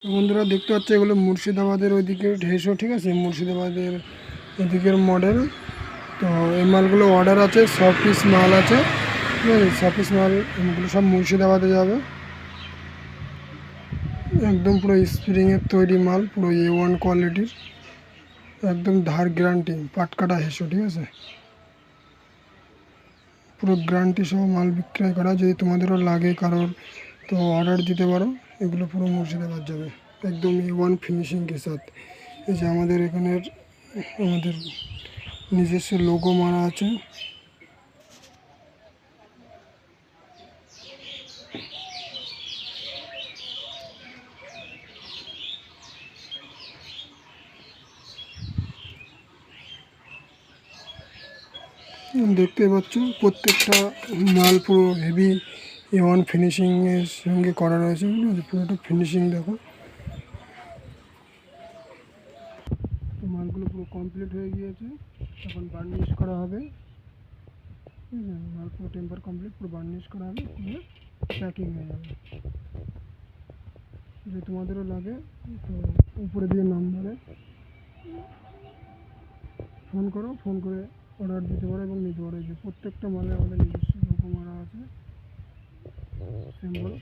তো বন্ধুরা দেখতে পাচ্ছ এগুলো মুর্শিদাবাদের ওইদিকে ঢেসো, ঠিক আছে, মুর্শিদাবাদের ওইদিকের মডেল। তো এই মালগুলো অর্ডার আছে, 100 পিস মাল আছে, ঠিক আছে। 100 পিস মাল এগুলো সব মুর্শিদাবাদে যাবে। একদম পুরো স্প্রিংয়ের তৈরি মাল, পুরো A1 কোয়ালিটির, একদম ধার গ্যারান্টি, পাটকাটা হেসো, ঠিক আছে। পুরো গ্যারান্টি সহ মাল বিক্রয় করা। যদি তোমাদেরও লাগে কারোর, তো অর্ডার দিতে পারো। এগুলো পুরো মুর্শিদাবাদ যাবে, একদম A1 ফিনিশিং কে সাথ। এই যে আমাদের এখানের আমাদের নিজস্ব লোগো মারা আছে। দেখতে পাচ্ছ প্রত্যেকটা মাল পুরো হেভি A1 ফিনিশিংয়ের সঙ্গে করা রয়েছে, পুরোটা ফিনিশিং দেখো। তো মালগুলো পুরো কমপ্লিট হয়ে গিয়েছে, এখন বার্নিশ করা হবে। ঠিক আছে, মাল পুরো টেম্পার কমপ্লিট, পুরো বার্নিশ করা হবে, পুরো প্যাকিং হয়ে যাবে। যদি তোমাদেরও লাগে তো উপরে দিয়ে নাম্বারে ফোন করো, ফোন করে অর্ডার দিতে পারো এবং নিতে পারো। যে প্রত্যেকটা মালে আমাদের নিজস্ব লোগো মারা আছে, সিম্বল।